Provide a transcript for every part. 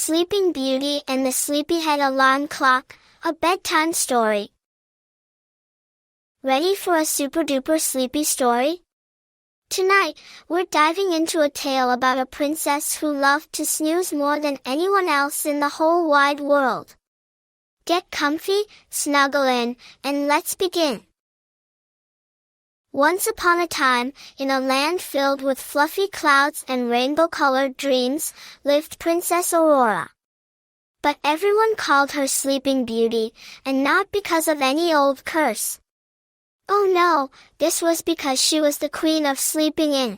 Sleeping Beauty and the Sleepyhead Alarm Clock, a bedtime story. Ready for a super-duper sleepy story? Tonight, we're diving into a tale about a princess who loved to snooze more than anyone else in the whole wide world. Get comfy, snuggle in, and let's begin. Once upon a time, in a land filled with fluffy clouds and rainbow-colored dreams, lived Princess Aurora. But everyone called her Sleeping Beauty, and not because of any old curse. Oh no, this was because she was the queen of sleeping in.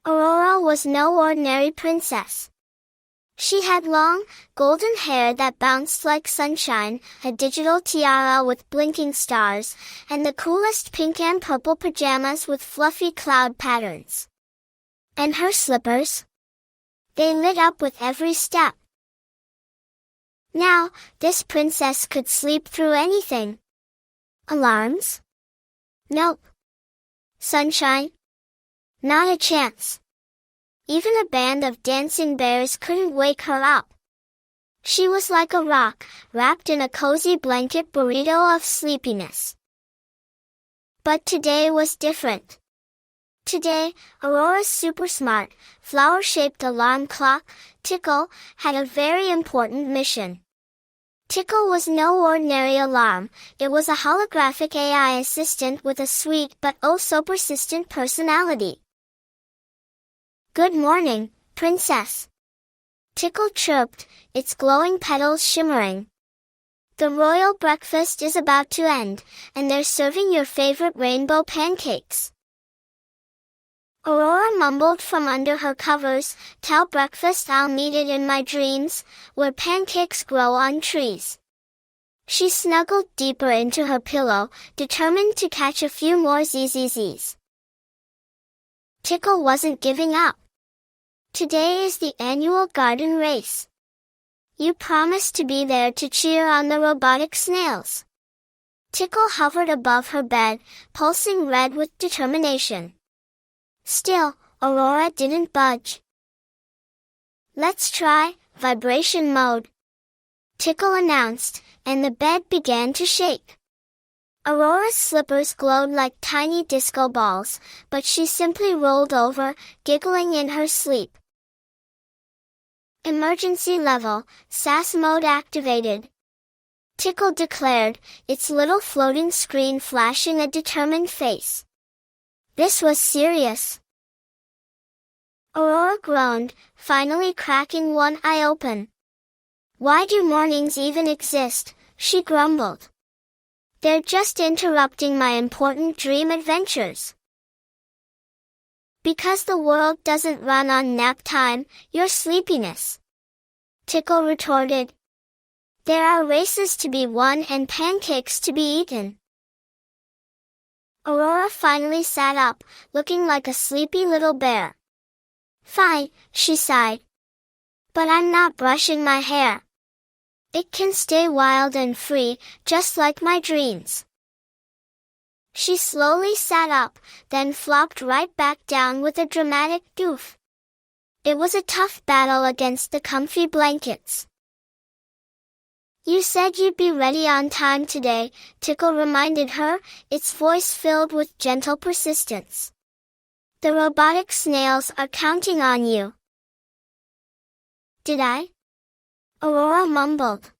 Aurora was no ordinary princess. She had long, golden hair that bounced like sunshine, a digital tiara with blinking stars, and the coolest pink and purple pajamas with fluffy cloud patterns. And her slippers? They lit up with every step. Now, this princess could sleep through anything. Alarms? Nope. Sunshine? Not a chance. Even a band of dancing bears couldn't wake her up. She was like a rock, wrapped in a cozy blanket burrito of sleepiness. But today was different. Today, Aurora's super smart, flower-shaped alarm clock, Tickle, had a very important mission. Tickle was no ordinary alarm, it was a holographic AI assistant with a sweet but oh-so persistent personality. Good morning, Princess. Tickle chirped, its glowing petals shimmering. The royal breakfast is about to end, and they're serving your favorite rainbow pancakes. Aurora mumbled from under her covers, "Tell breakfast I'll meet it in my dreams, where pancakes grow on trees." She snuggled deeper into her pillow, determined to catch a few more ZZZs. Tickle wasn't giving up. Today is the annual garden race. You promised to be there to cheer on the robotic snails. Tickle hovered above her bed, pulsing red with determination. Still, Aurora didn't budge. Let's try vibration mode, Tickle announced, and the bed began to shake. Aurora's slippers glowed like tiny disco balls, but she simply rolled over, giggling in her sleep. Emergency level, sass mode activated, Tickle declared, its little floating screen flashing a determined face. This was serious. Aurora groaned, finally cracking one eye open. Why do mornings even exist? She grumbled. They're just interrupting my important dream adventures. Because the world doesn't run on nap time, your sleepiness, Tickle retorted. There are races to be won and pancakes to be eaten. Aurora finally sat up, looking like a sleepy little bear. Fine, she sighed. But I'm not brushing my hair. It can stay wild and free, just like my dreams. She slowly sat up, then flopped right back down with a dramatic doof. It was a tough battle against the comfy blankets. You said you'd be ready on time today, Tickle reminded her, its voice filled with gentle persistence. The robotic snails are counting on you. Did I? Aurora mumbled.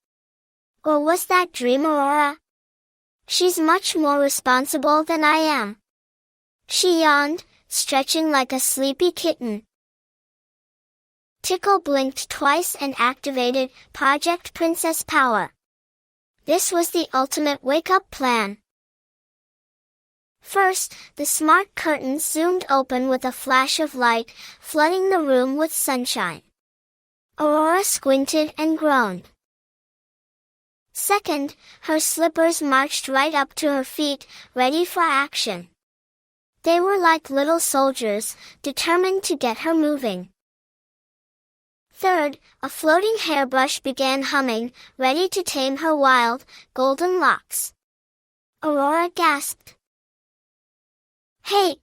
Or was that dream Aurora? She's much more responsible than I am. She yawned, stretching like a sleepy kitten. Tickle blinked twice and activated Project Princess Power. This was the ultimate wake-up plan. First, the smart curtains zoomed open with a flash of light, flooding the room with sunshine. Aurora squinted and groaned. Second, her slippers marched right up to her feet, ready for action. They were like little soldiers, determined to get her moving. Third, a floating hairbrush began humming, ready to tame her wild, golden locks. Aurora gasped. Hey!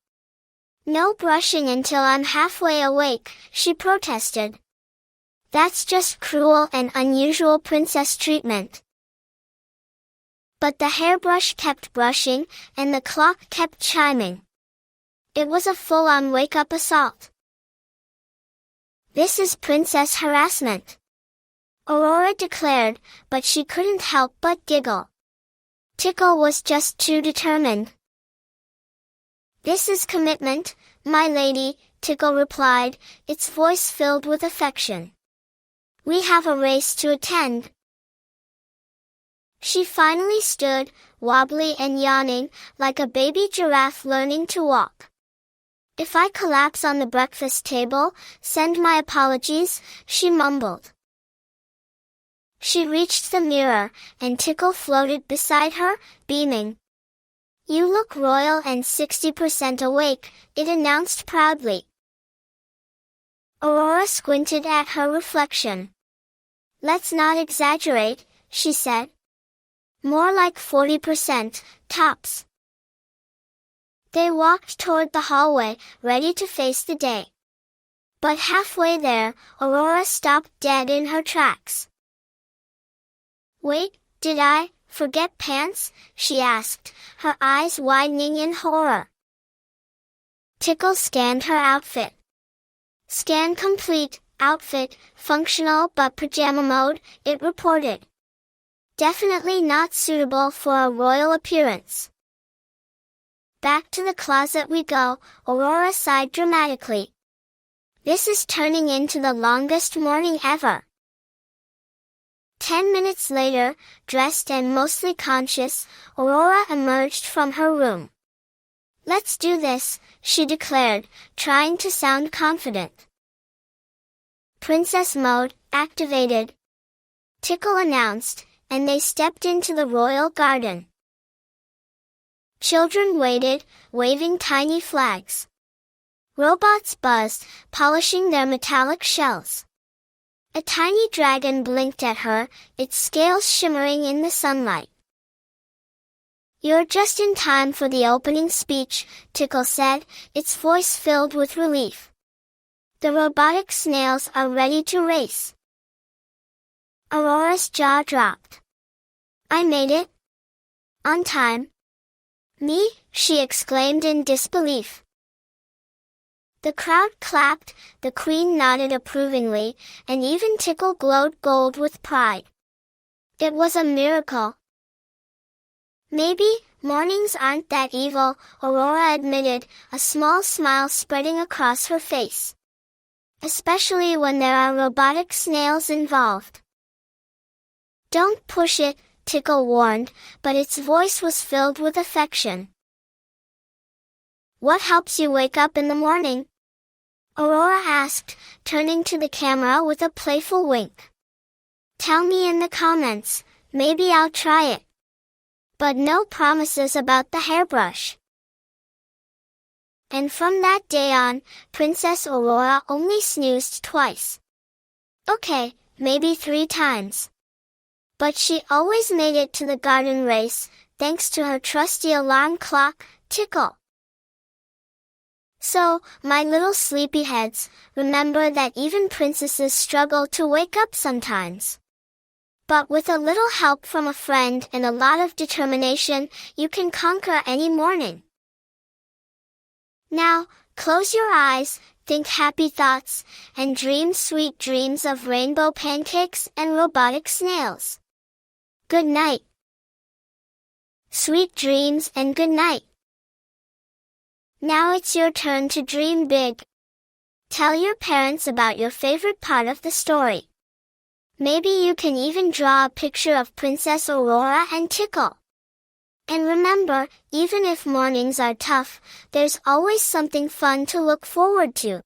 No brushing until I'm halfway awake, she protested. That's just cruel and unusual princess treatment. But the hairbrush kept brushing, and the clock kept chiming. It was a full-on wake-up assault. This is princess harassment, Aurora declared, but she couldn't help but giggle. Tickle was just too determined. This is commitment, my lady, Tickle replied, its voice filled with affection. We have a race to attend. She finally stood, wobbly and yawning, like a baby giraffe learning to walk. If I collapse on the breakfast table, send my apologies, she mumbled. She reached the mirror, and Tickle floated beside her, beaming. You look royal and 60% awake, it announced proudly. Aurora squinted at her reflection. Let's not exaggerate, she said. More like 40%, tops. They walked toward the hallway, ready to face the day. But halfway there, Aurora stopped dead in her tracks. Wait, did I forget pants? She asked, her eyes widening in horror. Tickle scanned her outfit. Scan complete, outfit, functional but pajama mode, it reported. Definitely not suitable for a royal appearance. Back to the closet we go, Aurora sighed dramatically. This is turning into the longest morning ever. 10 minutes later, dressed and mostly conscious, Aurora emerged from her room. Let's do this, she declared, trying to sound confident. Princess mode, activated. Tickle announced, and they stepped into the royal garden. Children waited, waving tiny flags. Robots buzzed, polishing their metallic shells. A tiny dragon blinked at her, its scales shimmering in the sunlight. You're just in time for the opening speech, Tickle said, its voice filled with relief. The robotic snails are ready to race. Aurora's jaw dropped. I made it. On time. Me? She exclaimed in disbelief. The crowd clapped, the queen nodded approvingly, and even Tickle glowed gold with pride. It was a miracle. Maybe, mornings aren't that evil, Aurora admitted, a small smile spreading across her face. Especially when there are robotic snails involved. Don't push it, Tickle warned, but its voice was filled with affection. What helps you wake up in the morning? Aurora asked, turning to the camera with a playful wink. Tell me in the comments, maybe I'll try it. But no promises about the hairbrush. And from that day on, Princess Aurora only snoozed twice. Okay, maybe 3 times. But she always made it to the garden race, thanks to her trusty alarm clock, Tickle. So, my little sleepyheads, remember that even princesses struggle to wake up sometimes. But with a little help from a friend and a lot of determination, you can conquer any morning. Now, close your eyes, think happy thoughts, and dream sweet dreams of rainbow pancakes and robotic snails. Good night. Sweet dreams and good night. Now it's your turn to dream big. Tell your parents about your favorite part of the story. Maybe you can even draw a picture of Princess Aurora and Tickle. And remember, even if mornings are tough, there's always something fun to look forward to.